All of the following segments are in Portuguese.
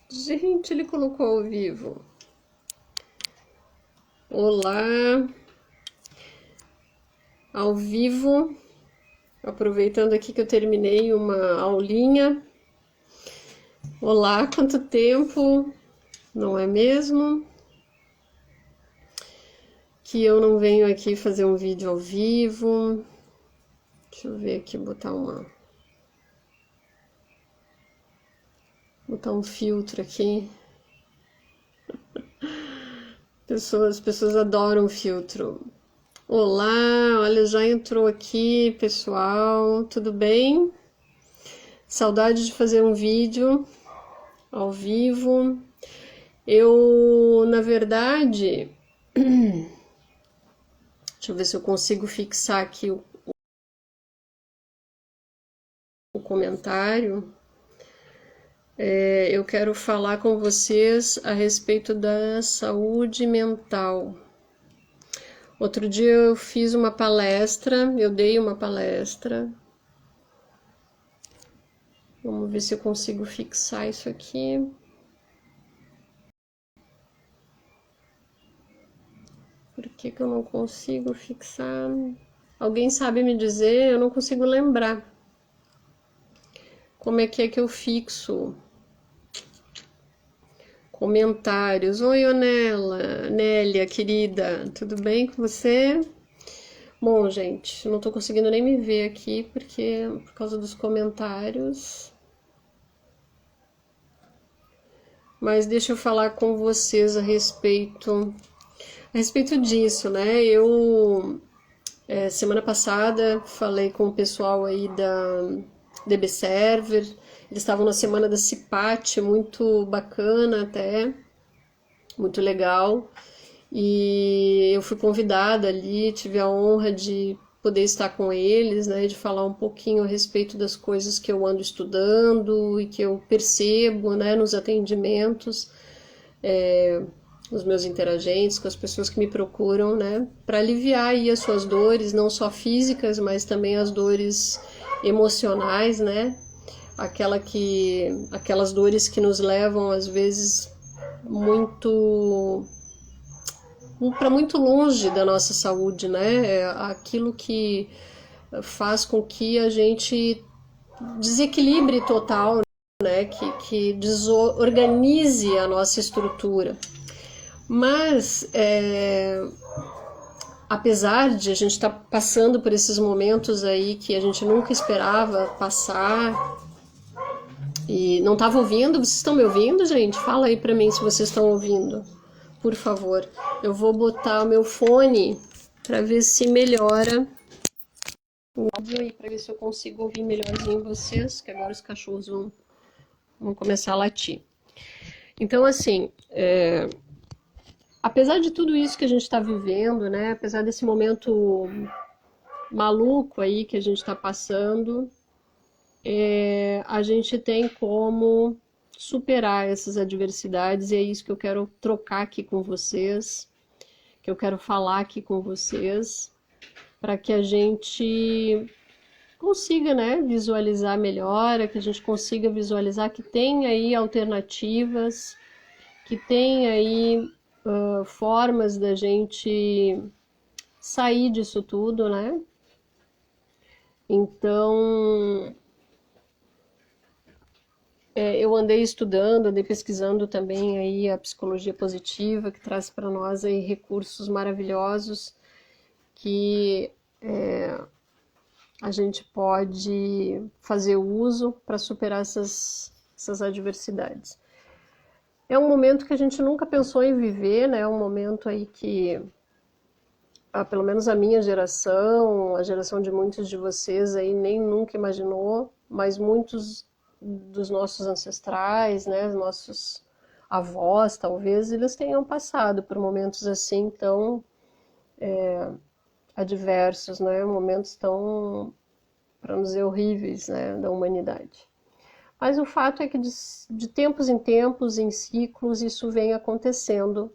Gente, ele colocou ao vivo. Olá, ao vivo. Aproveitando aqui que eu terminei uma aulinha. Olá, quanto tempo, não é mesmo? Que eu não venho aqui fazer um vídeo ao vivo. Deixa eu ver aqui, botar um filtro aqui. As pessoas adoram filtro. Olá, olha, já entrou aqui, pessoal, tudo bem? Saudade de fazer um vídeo ao vivo. Eu, na verdade, deixa eu ver se eu consigo fixar aqui o comentário. Eu quero falar com vocês a respeito da saúde mental. Outro dia eu fiz uma palestra, eu dei uma palestra. Vamos ver se eu consigo fixar isso aqui. Por que que eu não consigo fixar? Alguém sabe me dizer? Eu não consigo lembrar. Como é que eu fixo? Comentários. Oi, Onela, Nélia, querida, tudo bem com você? Bom, gente, não tô conseguindo nem me ver aqui porque por causa dos comentários. Mas deixa eu falar com vocês a respeito disso, né? Eu semana passada falei com o pessoal aí da DB Server. Eles estavam na semana da CIPAT, muito bacana até, muito legal. E eu fui convidada ali, tive a honra de poder estar com eles, né, de falar um pouquinho a respeito das coisas que eu ando estudando e que eu percebo, né, nos atendimentos, os meus interagentes, com as pessoas que me procuram, né, para aliviar aí as suas dores, não só físicas, mas também as dores emocionais, né, aquelas dores que nos levam às vezes muito para muito longe da nossa saúde, né? É aquilo que faz com que a gente desequilibre total, né? Que desorganize a nossa estrutura. Mas, apesar de a gente estar passando por esses momentos aí que a gente nunca esperava passar, e não estava ouvindo, vocês estão me ouvindo, gente? Fala aí pra mim se vocês estão ouvindo, por favor. Eu vou botar o meu fone para ver se melhora o áudio aí, para ver se eu consigo ouvir melhorzinho vocês, que agora os cachorros vão começar a latir. Então, assim, apesar de tudo isso que a gente está vivendo, né? Apesar desse momento maluco aí que a gente está passando, a gente tem como superar essas adversidades e é isso que eu quero trocar aqui com vocês, que eu quero falar aqui com vocês, para que a gente consiga, né, visualizar melhor, que a gente consiga visualizar que tem aí alternativas, que tem aí formas da gente sair disso tudo, né? Então, eu andei estudando, andei pesquisando também aí a psicologia positiva, que traz para nós aí recursos maravilhosos que a gente pode fazer uso para superar essas adversidades. É um momento que a gente nunca pensou em viver, né? É um momento aí que, pelo menos a minha geração, a geração de muitos de vocês aí nem nunca imaginou, mas muitos dos nossos ancestrais, né, nossos avós, talvez, eles tenham passado por momentos assim tão adversos, né, momentos tão, para não dizer, horríveis, né, da humanidade. Mas o fato é que de tempos em tempos, em ciclos, isso vem acontecendo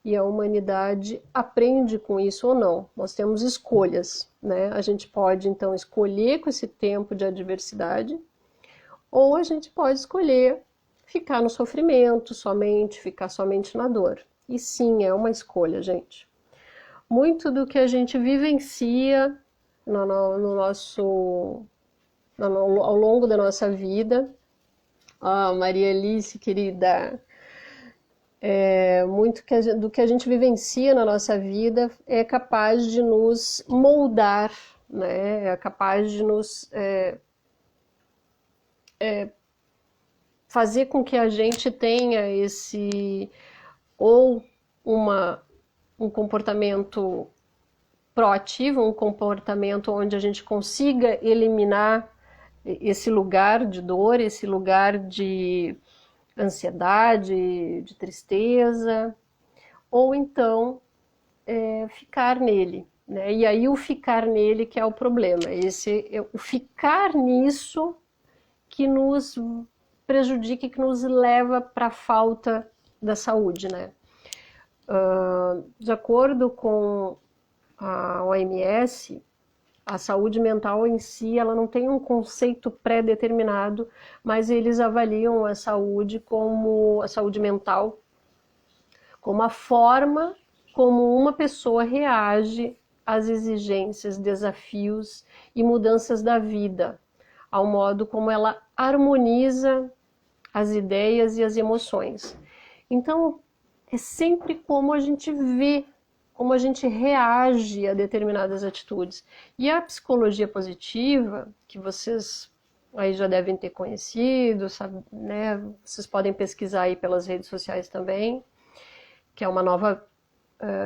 e a humanidade aprende com isso ou não. Nós temos escolhas, né? A gente pode então escolher com esse tempo de adversidade ou a gente pode escolher ficar no sofrimento somente, ficar somente na dor. E sim, é uma escolha, gente. Muito do que a gente vivencia ao longo da nossa vida. Maria Alice, querida, do que a gente vivencia na nossa vida é capaz de nos moldar, né? É capaz de nos fazer com que a gente tenha ou um comportamento proativo, um comportamento onde a gente consiga eliminar esse lugar de dor, esse lugar de ansiedade, de tristeza, ou então ficar nele, né? E aí o ficar nele que é o problema, o ficar nisso que nos prejudica, que nos leva para a falta da saúde, né? De acordo com a OMS, a saúde mental em si, ela não tem um conceito pré-determinado, mas eles avaliam a saúde mental como a forma como uma pessoa reage às exigências, desafios e mudanças da vida, ao modo como ela harmoniza as ideias e as emoções. Então, é sempre como a gente vê, como a gente reage a determinadas atitudes. E a psicologia positiva, que vocês aí já devem ter conhecido, sabe, né? Vocês podem pesquisar aí pelas redes sociais também, que é uma nova,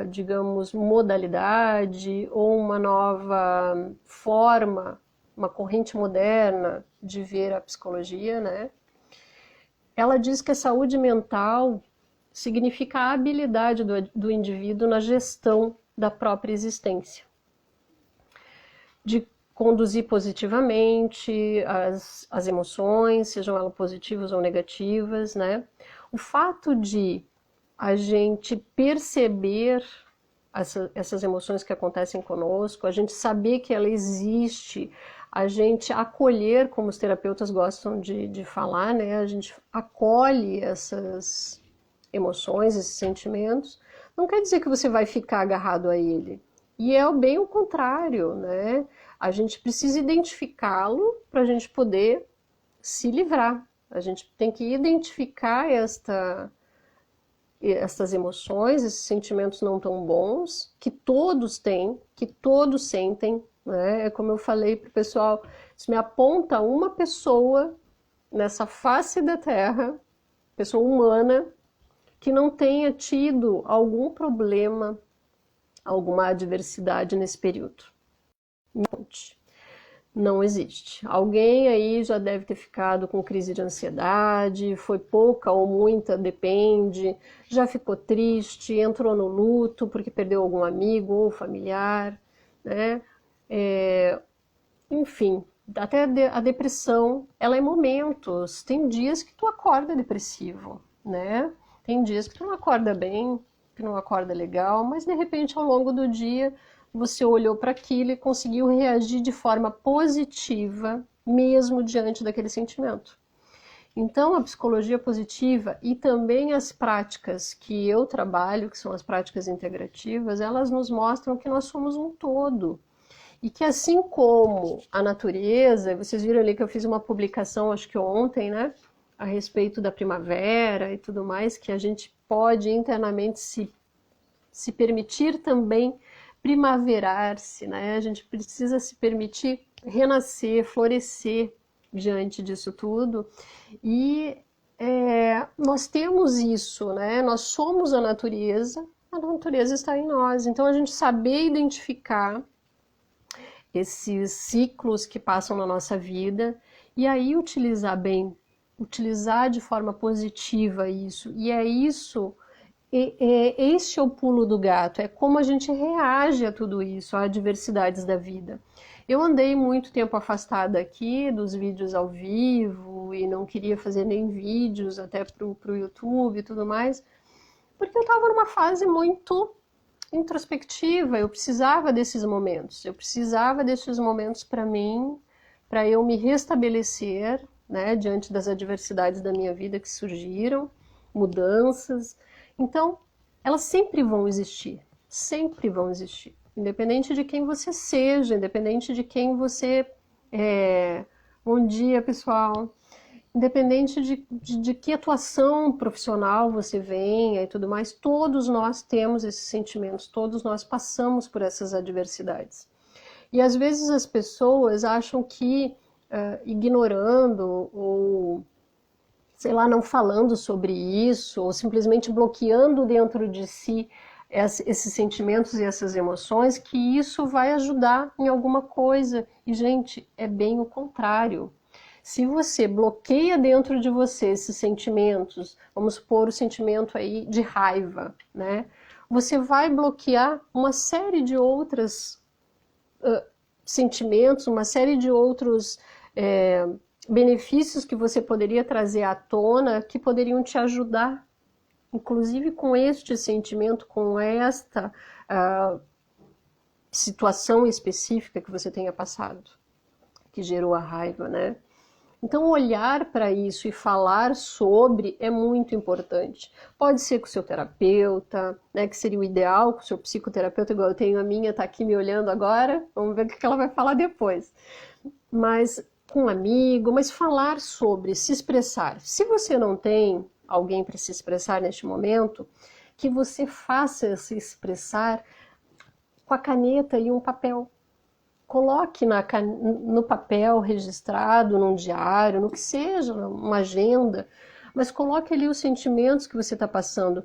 digamos, modalidade ou uma nova forma, uma corrente moderna de ver a psicologia, né? Ela diz que a saúde mental significa a habilidade do indivíduo na gestão da própria existência, de conduzir positivamente as emoções, sejam elas positivas ou negativas, né? O fato de a gente perceber essas emoções que acontecem conosco, a gente saber que ela existe, a gente acolher, como os terapeutas gostam de falar, né? A gente acolhe essas emoções, esses sentimentos, não quer dizer que você vai ficar agarrado a ele. E é bem o contrário, né? A gente precisa identificá-lo para a gente poder se livrar. A gente tem que identificar estas emoções, esses sentimentos não tão bons, que todos têm, que todos sentem, né? É como eu falei para o pessoal, isso me aponta uma pessoa nessa face da Terra, pessoa humana, que não tenha tido algum problema, alguma adversidade nesse período. Não existe. Alguém aí já deve ter ficado com crise de ansiedade, foi pouca ou muita, depende, já ficou triste, entrou no luto porque perdeu algum amigo ou familiar, né? Enfim, até a depressão, ela é momentos. Tem dias que tu acorda depressivo, né? Tem dias que tu não acorda bem, que não acorda legal, mas de repente ao longo do dia você olhou para aquilo e conseguiu reagir de forma positiva, mesmo diante daquele sentimento. Então, a psicologia positiva e também as práticas que eu trabalho, que são as práticas integrativas, elas nos mostram que nós somos um todo. E que assim como a natureza, vocês viram ali que eu fiz uma publicação, acho que ontem, né? A respeito da primavera e tudo mais, que a gente pode internamente se permitir também primaverar-se, né? A gente precisa se permitir renascer, florescer diante disso tudo. E nós temos isso, né? Nós somos a natureza está em nós. Então a gente saber identificar esses ciclos que passam na nossa vida e aí utilizar bem, utilizar de forma positiva isso. E é isso. Este é o pulo do gato, é como a gente reage a tudo isso, a adversidades da vida. Eu andei muito tempo afastada aqui dos vídeos ao vivo e não queria fazer nem vídeos até pro YouTube e tudo mais, porque eu estava numa fase muito introspectiva, eu precisava desses momentos para mim, para eu me restabelecer, né, diante das adversidades da minha vida que surgiram, mudanças. Então, elas sempre vão existir, independente de quem você seja, independente de quem você é. Bom dia, pessoal. Independente de que atuação profissional você venha e tudo mais, todos nós temos esses sentimentos, todos nós passamos por essas adversidades. E às vezes as pessoas acham que ignorando ou, sei lá, não falando sobre isso, ou simplesmente bloqueando dentro de si esses sentimentos e essas emoções, que isso vai ajudar em alguma coisa. E, gente, é bem o contrário. Se você bloqueia dentro de você esses sentimentos, vamos supor o sentimento aí de raiva, né? Você vai bloquear uma série de outros sentimentos, uma série de outros benefícios que você poderia trazer à tona, que poderiam te ajudar, inclusive com este sentimento, com esta situação específica que você tenha passado, que gerou a raiva, né? Então, olhar para isso e falar sobre é muito importante. Pode ser com o seu terapeuta, né, que seria o ideal, com o seu psicoterapeuta, igual eu tenho a minha, está aqui me olhando agora, vamos ver o que ela vai falar depois. Mas com um amigo, mas falar sobre, se expressar. Se você não tem alguém para se expressar neste momento, que você faça se expressar com a caneta e um papel. Coloque no papel registrado, num diário, no que seja, numa agenda, mas coloque ali os sentimentos que você está passando.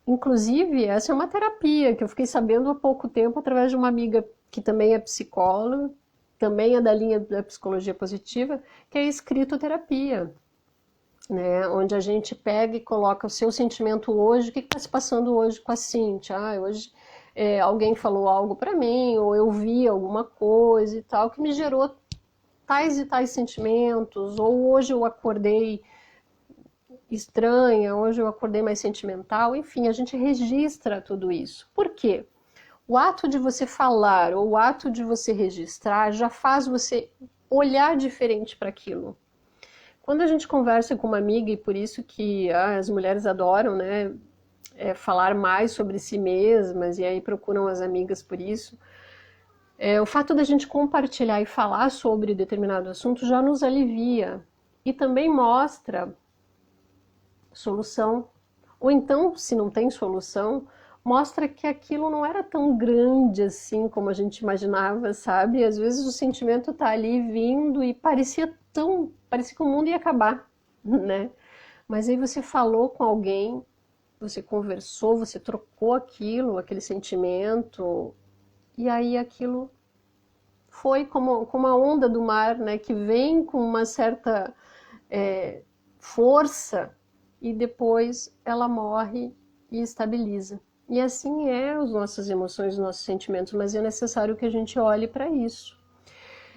Inclusive, essa é uma terapia que eu fiquei sabendo há pouco tempo através de uma amiga que também é psicóloga, também é da linha da psicologia positiva, que é a escritoterapia, né? Onde a gente pega e coloca o seu sentimento hoje, o que está se passando hoje com a Cíntia? Hoje alguém falou algo para mim, ou eu vi alguma coisa e tal, que me gerou tais e tais sentimentos, ou hoje eu acordei estranha, hoje eu acordei mais sentimental, enfim, a gente registra tudo isso. Por quê? O ato de você falar ou o ato de você registrar já faz você olhar diferente para aquilo. Quando a gente conversa com uma amiga, e por isso que as mulheres adoram, né, falar mais sobre si mesmas, e aí procuram as amigas por isso, o fato da gente compartilhar e falar sobre determinado assunto já nos alivia e também mostra solução. Ou então, se não tem solução, mostra que aquilo não era tão grande assim como a gente imaginava, sabe? Às vezes o sentimento tá ali vindo e parecia que o mundo ia acabar, né? Mas aí você falou com alguém, você conversou, você trocou aquele sentimento, e aí aquilo foi como a onda do mar, né, que vem com uma certa força e depois ela morre e estabiliza. E assim as nossas emoções, os nossos sentimentos, mas é necessário que a gente olhe para isso.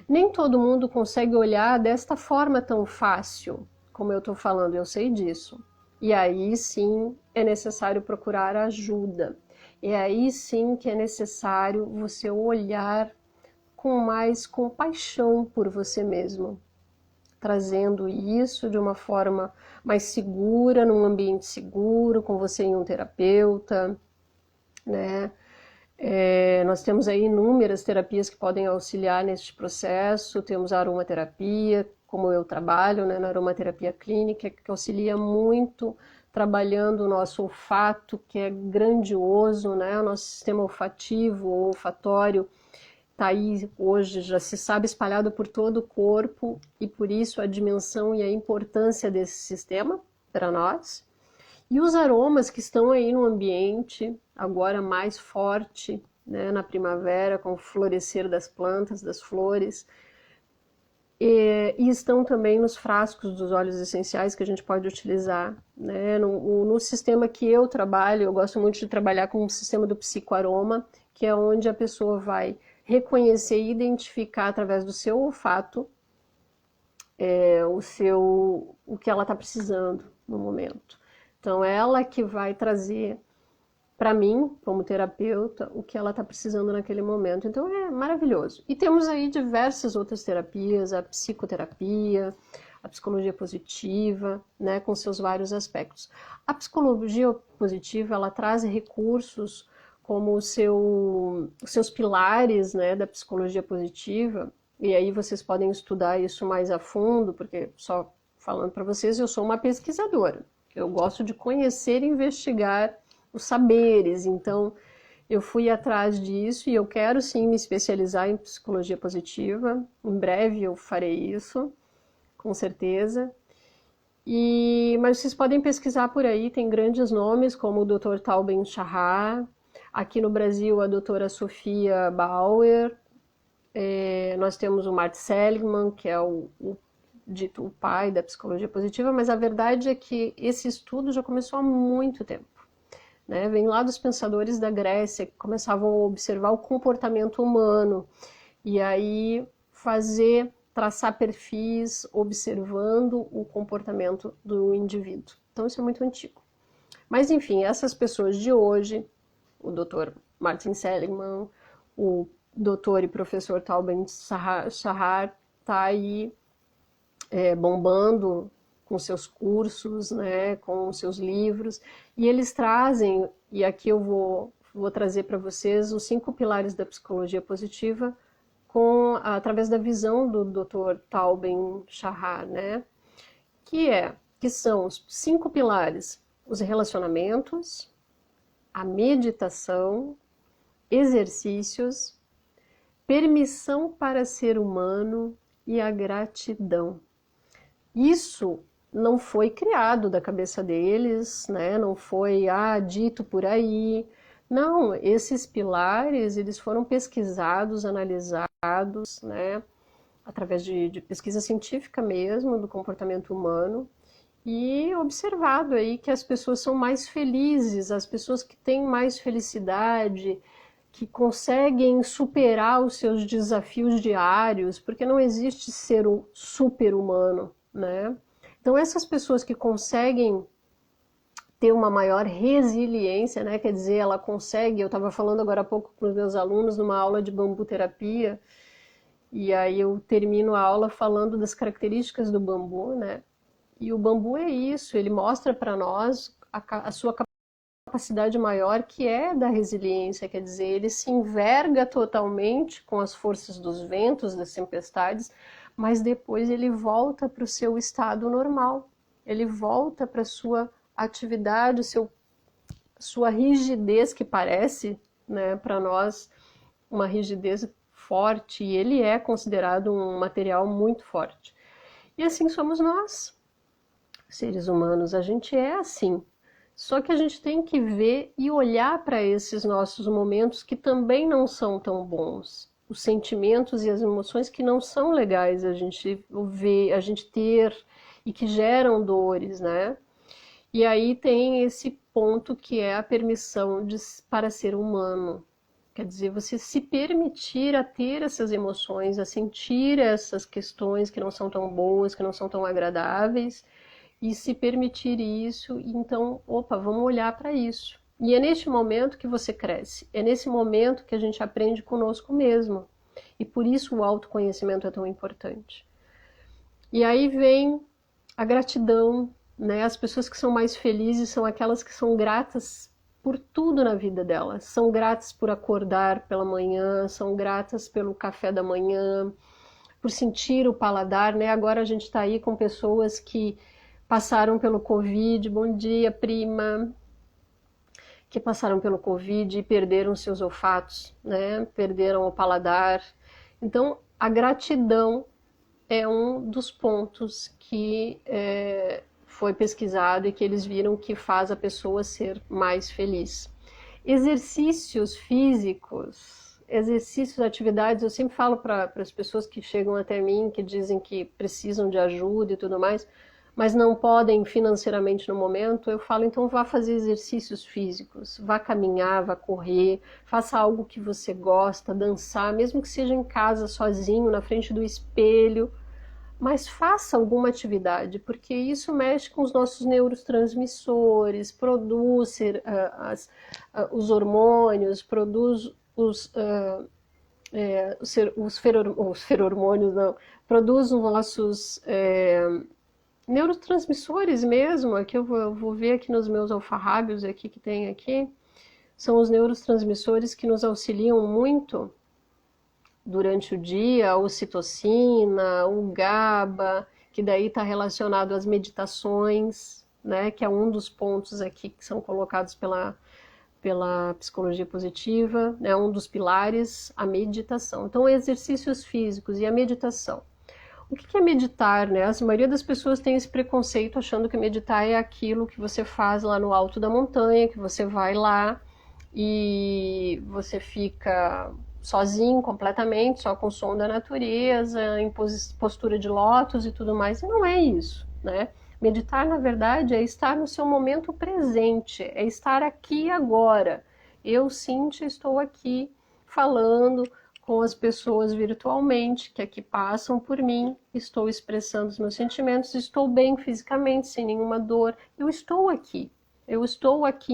Nem todo mundo consegue olhar desta forma tão fácil, como eu estou falando, eu sei disso. E aí sim é necessário procurar ajuda. E aí sim que é necessário você olhar com mais compaixão por você mesmo, trazendo isso de uma forma mais segura, num ambiente seguro, com você em um terapeuta, né? Nós temos aí inúmeras terapias que podem auxiliar neste processo, temos a aromaterapia, como eu trabalho, né, na aromaterapia clínica, que auxilia muito trabalhando o nosso olfato, que é grandioso, né, o nosso sistema olfativo ou olfatório está aí hoje, já se sabe, espalhado por todo o corpo, e por isso a dimensão e a importância desse sistema para nós. E os aromas que estão aí no ambiente, agora mais forte, né, na primavera, com o florescer das plantas, das flores, e estão também nos frascos dos óleos essenciais que a gente pode utilizar, né? No sistema que eu trabalho, eu gosto muito de trabalhar com o sistema do psicoaroma, que é onde a pessoa vai reconhecer e identificar através do seu olfato o que ela está precisando no momento. Então, ela que vai trazer para mim, como terapeuta, o que ela está precisando naquele momento. Então, é maravilhoso. E temos aí diversas outras terapias, a psicoterapia, a psicologia positiva, né, com seus vários aspectos. A psicologia positiva, ela traz recursos como os seus pilares, né, da psicologia positiva, e aí vocês podem estudar isso mais a fundo, porque só falando para vocês, eu sou uma pesquisadora. Eu gosto de conhecer e investigar os saberes, então eu fui atrás disso e eu quero sim me especializar em psicologia positiva. Em breve eu farei isso, com certeza. Mas vocês podem pesquisar por aí, tem grandes nomes como o Dr. Tal Ben-Shahar, aqui no Brasil a doutora Sofia Bauer, nós temos o Mart Seligman, que é dito o pai da psicologia positiva, mas a verdade é que esse estudo já começou há muito tempo. Né? Vem lá dos pensadores da Grécia, que começavam a observar o comportamento humano, e aí traçar perfis observando o comportamento do indivíduo. Então isso é muito antigo. Mas enfim, essas pessoas de hoje, o Dr. Martin Seligman, o doutor e professor Tal Ben-Shahar, está aí bombando com seus cursos, né, com seus livros, e eles trazem, e aqui eu vou trazer para vocês os 5 pilares da psicologia positiva através da visão do Dr. Tal Ben-Shahar, né, que são os 5 pilares: os relacionamentos, a meditação, exercícios, permissão para ser humano e a gratidão. Isso não foi criado da cabeça deles, né? Não foi dito por aí. Não, esses pilares eles foram pesquisados, analisados, né? Através de pesquisa científica mesmo do comportamento humano e observado aí que as pessoas são mais felizes, as pessoas que têm mais felicidade, que conseguem superar os seus desafios diários, porque não existe ser um super-humano, né? Então essas pessoas que conseguem ter uma maior resiliência, né? Quer dizer, ela consegue, eu estava falando agora há pouco com os meus alunos numa aula de bambu terapia, e aí eu termino a aula falando das características do bambu, né? E o bambu é isso, ele mostra para nós a sua capacidade maior, que é da resiliência, quer dizer, ele se enverga totalmente com as forças dos ventos, das tempestades, mas depois ele volta para o seu estado normal, ele volta para a sua atividade, sua rigidez, que parece, né, para nós uma rigidez forte, e ele é considerado um material muito forte. E assim somos nós, seres humanos, a gente é assim. Só que a gente tem que ver e olhar para esses nossos momentos que também não são tão bons. Os sentimentos e as emoções que não são legais a gente ver, a gente ter e que geram dores, né? E aí tem esse ponto que é a permissão para ser humano. Quer dizer, você se permitir a ter essas emoções, a sentir essas questões que não são tão boas, que não são tão agradáveis, e se permitir isso, então, opa, vamos olhar para isso. E é neste momento que você cresce, é nesse momento que a gente aprende conosco mesmo. E por isso o autoconhecimento é tão importante. E aí vem a gratidão, né? As pessoas que são mais felizes são aquelas que são gratas por tudo na vida delas. São gratas por acordar pela manhã, são gratas pelo café da manhã, por sentir o paladar, né? Agora a gente está aí com pessoas que passaram pelo Covid, bom dia, prima, que passaram pelo Covid e perderam seus olfatos, né? Perderam o paladar. Então, a gratidão é um dos pontos que foi pesquisado e que eles viram que faz a pessoa ser mais feliz. Exercícios físicos, exercícios, atividades, eu sempre falo para as pessoas que chegam até mim, que dizem que precisam de ajuda e tudo mais, mas não podem financeiramente no momento, eu falo, então vá fazer exercícios físicos, vá caminhar, vá correr, faça algo que você gosta, dançar, mesmo que seja em casa, sozinho, na frente do espelho, mas faça alguma atividade, porque isso mexe com os nossos neurotransmissores, produz os hormônios, produz os feromônios, não, produz os nossos neurotransmissores mesmo, aqui eu vou ver aqui nos meus alfarrábios aqui que tem aqui, são os neurotransmissores que nos auxiliam muito durante o dia, a ocitocina, o GABA, que daí está relacionado às meditações, né, que é um dos pontos aqui que são colocados pela psicologia positiva, né, um dos pilares, a meditação. Então, exercícios físicos e a meditação. O que é meditar, né? A maioria das pessoas tem esse preconceito achando que meditar é aquilo que você faz lá no alto da montanha, que você vai lá e você fica sozinho completamente, só com o som da natureza, em postura de lótus e tudo mais. E não é isso, né? Meditar, na verdade, é estar no seu momento presente, é estar aqui e agora. Eu, Cíntia, estou aqui falando com as pessoas virtualmente que aqui passam por mim, estou expressando os meus sentimentos, estou bem fisicamente, sem nenhuma dor. Eu estou aqui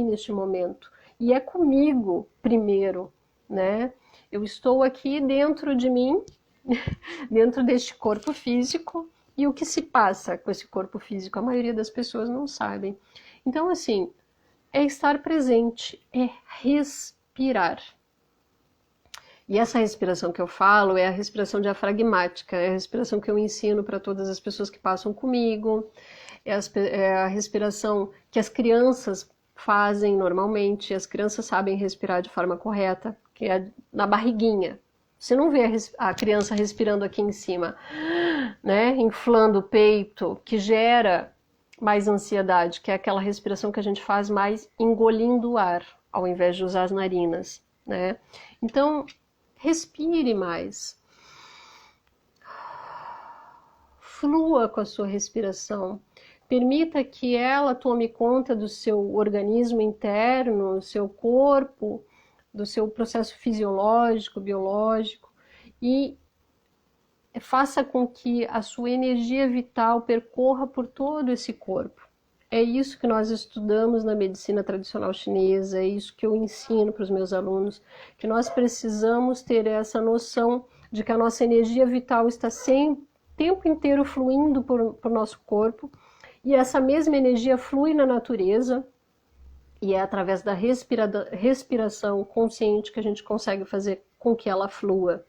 neste momento. E é comigo primeiro, né? Eu estou aqui dentro de mim, dentro deste corpo físico, e o que se passa com esse corpo físico, a maioria das pessoas não sabem. Então, assim, é estar presente, é respirar. E essa respiração que eu falo é a respiração diafragmática, é a respiração que eu ensino para todas as pessoas que passam comigo, é a respiração que as crianças fazem normalmente, as crianças sabem respirar de forma correta, que é na barriguinha. Você não vê a criança respirando aqui em cima, né, inflando o peito, que gera mais ansiedade, que é aquela respiração que a gente faz mais engolindo o ar, ao invés de usar as narinas, né? Então, respire mais. Flua com a sua respiração. Permita que ela tome conta do seu organismo interno, do seu corpo, do seu processo fisiológico, biológico, e faça com que a sua energia vital percorra por todo esse corpo. É isso que nós estudamos na medicina tradicional chinesa, é isso que eu ensino para os meus alunos, que nós precisamos ter essa noção de que a nossa energia vital está sempre, o tempo inteiro fluindo por nosso corpo, e essa mesma energia flui na natureza, e é através da respiração consciente que a gente consegue fazer com que ela flua.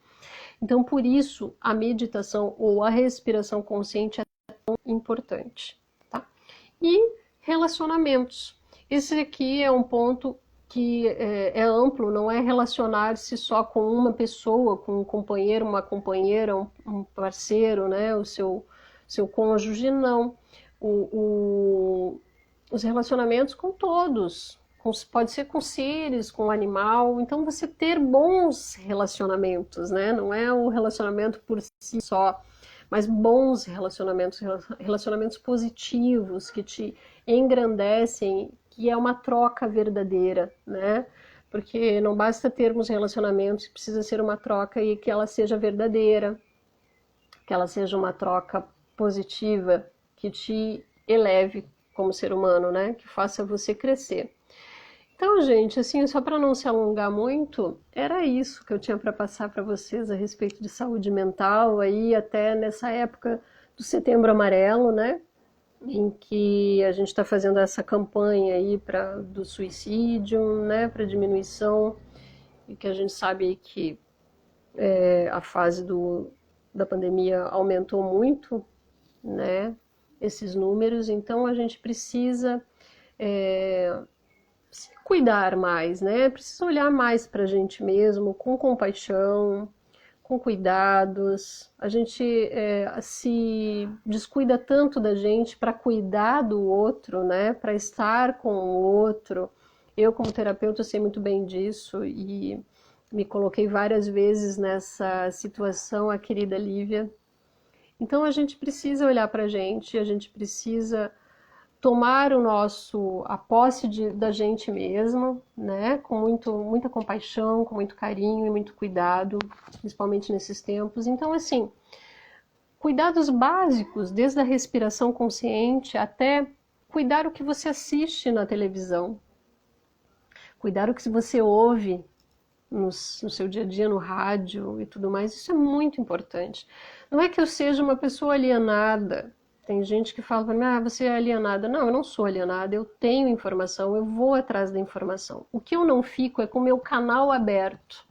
Então, por isso, a meditação ou a respiração consciente é tão importante. E relacionamentos. Esse aqui é um ponto que é amplo, não é relacionar-se só com uma pessoa, com um companheiro, uma companheira, um parceiro, né, o seu cônjuge, não. Os relacionamentos com todos, pode ser com seres, com animal, então você ter bons relacionamentos, né, não é um relacionamento por si só, mas bons relacionamentos, relacionamentos positivos que te engrandecem, que é uma troca verdadeira, né? Porque não basta termos relacionamentos, precisa ser uma troca e que ela seja verdadeira, que ela seja uma troca positiva, que te eleve como ser humano, né? Que faça você crescer. Então, gente, assim, só para não se alongar muito, era isso que eu tinha para passar para vocês a respeito de saúde mental, aí até nessa época do Setembro Amarelo, né, em que a gente está fazendo essa campanha aí do suicídio, né, para diminuição, e que a gente sabe que a fase da pandemia aumentou muito, né, esses números, então a gente precisa se cuidar mais, né? Precisa olhar mais para a gente mesmo, com compaixão, com cuidados. A gente se descuida tanto da gente para cuidar do outro, né? Para estar com o outro. Eu, como terapeuta, sei muito bem disso e me coloquei várias vezes nessa situação, a querida Lívia. Então a gente precisa olhar para a gente precisa tomar a posse da gente mesmo, né, com muita compaixão, com muito carinho e muito cuidado, principalmente nesses tempos. Então, assim, cuidados básicos, desde a respiração consciente até cuidar o que você assiste na televisão, cuidar o que você ouve no seu dia a dia, no rádio e tudo mais, isso é muito importante. Não é que eu seja uma pessoa alienada, Tem gente que fala para mim, você é alienada. Não, eu não sou alienada, eu tenho informação, eu vou atrás da informação. O que eu não fico é com o meu canal aberto.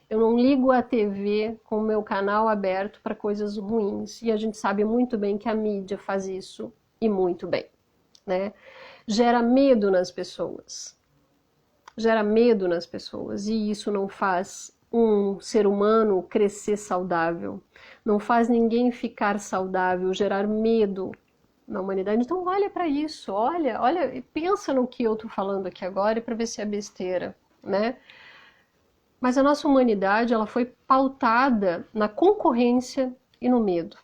Eu não ligo a TV com o meu canal aberto para coisas ruins. E a gente sabe muito bem que a mídia faz isso, e muito bem, né? Gera medo nas pessoas. Gera medo nas pessoas, e isso não faz um ser humano crescer saudável. Não faz ninguém ficar saudável, gerar medo na humanidade. Então olha para isso, olha, pensa no que eu estou falando aqui agora para ver se é besteira, né? Mas a nossa humanidade, ela foi pautada na concorrência e no medo.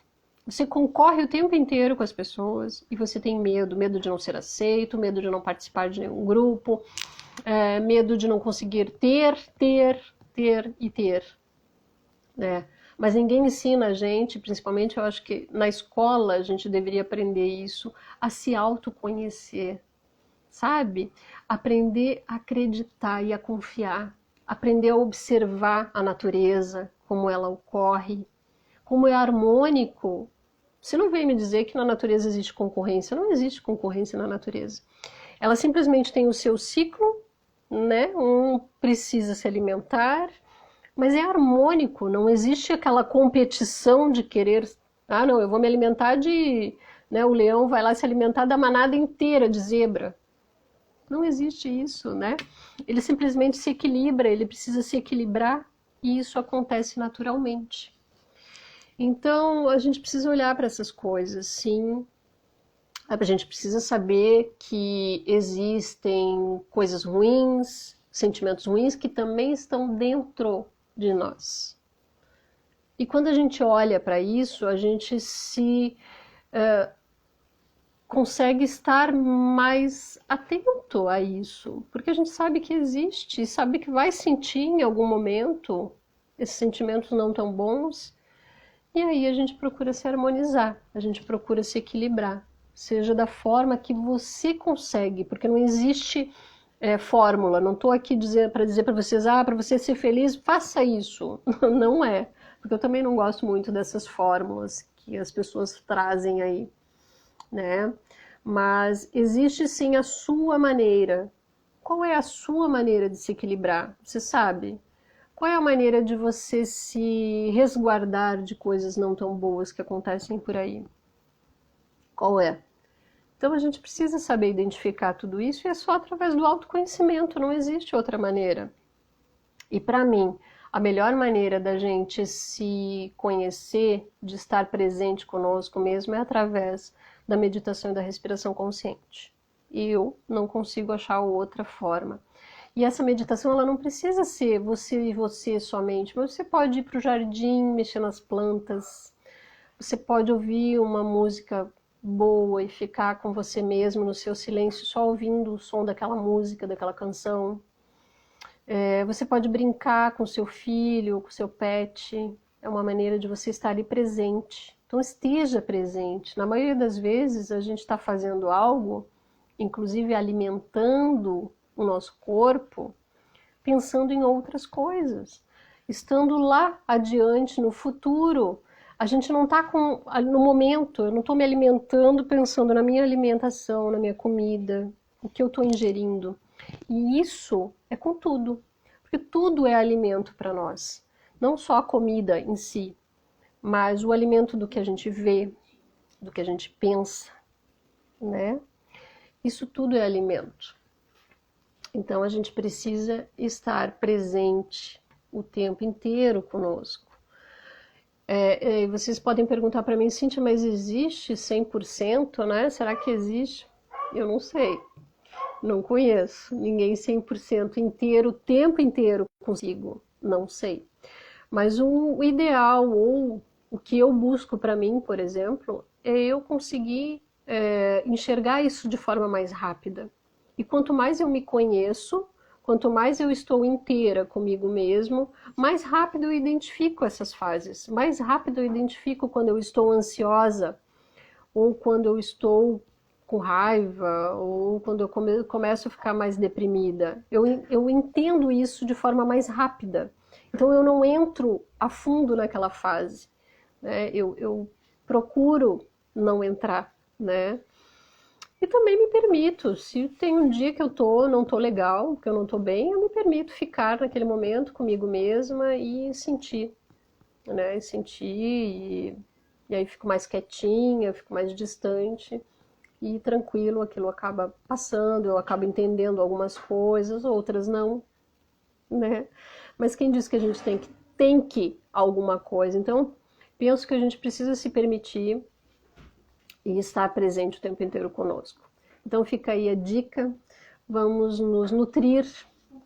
Você concorre o tempo inteiro com as pessoas e você tem medo, medo de não ser aceito, medo de não participar de nenhum grupo, medo de não conseguir ter, né? Mas ninguém ensina a gente, principalmente eu acho que na escola a gente deveria aprender isso, a se autoconhecer, sabe? Aprender a acreditar e a confiar, aprender a observar a natureza, como ela ocorre, como é harmônico. Você não vem me dizer que na natureza existe concorrência, não existe concorrência na natureza. Ela simplesmente tem o seu ciclo, né? Um precisa se alimentar, mas é harmônico, não existe aquela competição de querer, não, eu vou me alimentar de, né, o leão vai lá se alimentar da manada inteira de zebra. Não existe isso, né? Ele simplesmente se equilibra, ele precisa se equilibrar e isso acontece naturalmente. Então, a gente precisa olhar para essas coisas, sim. A gente precisa saber que existem coisas ruins, sentimentos ruins que também estão dentro de nós. E quando a gente olha para isso, a gente se consegue estar mais atento a isso, porque a gente sabe que existe, sabe que vai sentir em algum momento esses sentimentos não tão bons, e aí a gente procura se harmonizar, a gente procura se equilibrar, seja da forma que você consegue, porque não existe fórmula, não estou aqui para dizer para vocês, para você ser feliz, faça isso, não é, porque eu também não gosto muito dessas fórmulas que as pessoas trazem aí, né? Mas existe sim a sua maneira. Qual é a sua maneira de se equilibrar? Você sabe? Qual é a maneira de você se resguardar de coisas não tão boas que acontecem por aí? Qual é? Então a gente precisa saber identificar tudo isso e é só através do autoconhecimento, não existe outra maneira. E para mim, a melhor maneira da gente se conhecer, de estar presente conosco mesmo, é através da meditação e da respiração consciente. E eu não consigo achar outra forma. E essa meditação, ela não precisa ser você e você somente, mas você pode ir para o jardim, mexer nas plantas, você pode ouvir uma música boa e ficar com você mesmo no seu silêncio, só ouvindo o som daquela música, daquela canção. Você pode brincar com seu filho, com seu pet, é uma maneira de você estar ali presente. Então esteja presente. Na maioria das vezes a gente está fazendo algo, inclusive alimentando o nosso corpo, pensando em outras coisas. Estando lá adiante, no futuro, a gente não está no momento, eu não estou me alimentando pensando na minha alimentação, na minha comida, o que eu estou ingerindo. E isso é com tudo, porque tudo é alimento para nós. Não só a comida em si, mas o alimento do que a gente vê, do que a gente pensa, né? Isso tudo é alimento. Então a gente precisa estar presente o tempo inteiro conosco. Vocês podem perguntar para mim, Cíntia, mas existe 100%, né? Será que existe? Eu não sei. Não conheço ninguém 100% inteiro, o tempo inteiro consigo. Não sei. Mas o ideal, ou o que eu busco para mim, por exemplo, é eu conseguir enxergar isso de forma mais rápida. E quanto mais eu me conheço, quanto mais eu estou inteira comigo mesmo, mais rápido eu identifico essas fases. Mais rápido eu identifico quando eu estou ansiosa, ou quando eu estou com raiva, ou quando eu começo a ficar mais deprimida. Eu entendo isso de forma mais rápida. Então eu não entro a fundo naquela fase, né? Eu procuro não entrar né? E também me permito, se tem um dia que não tô legal, que eu não tô bem, eu me permito ficar naquele momento comigo mesma e sentir, né? E sentir, e aí fico mais quietinha, fico mais distante e tranquilo, aquilo acaba passando, eu acabo entendendo algumas coisas, outras não, né? Mas quem diz que a gente tem que alguma coisa? Então, penso que a gente precisa se permitir e estar presente o tempo inteiro conosco. Então fica aí a dica, vamos nos nutrir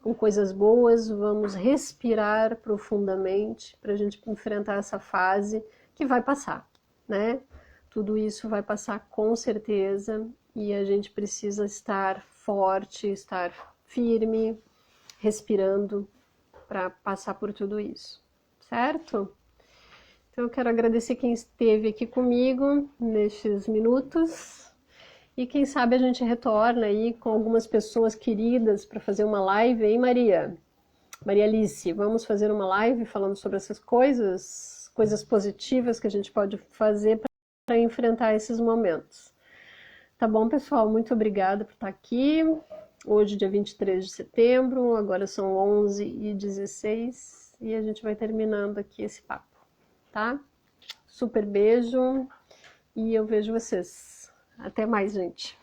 com coisas boas, vamos respirar profundamente para a gente enfrentar essa fase que vai passar, né? Tudo isso vai passar com certeza e a gente precisa estar forte, estar firme, respirando para passar por tudo isso, certo? Então eu quero agradecer quem esteve aqui comigo nestes minutos e quem sabe a gente retorna aí com algumas pessoas queridas para fazer uma live, hein, Maria? Maria Alice, vamos fazer uma live falando sobre essas coisas positivas que a gente pode fazer para enfrentar esses momentos. Tá bom, pessoal? Muito obrigada por estar aqui. Hoje, dia 23 de setembro, agora são 11h16 e a gente vai terminando aqui esse papo, tá? Super beijo e eu vejo vocês. Até mais, gente.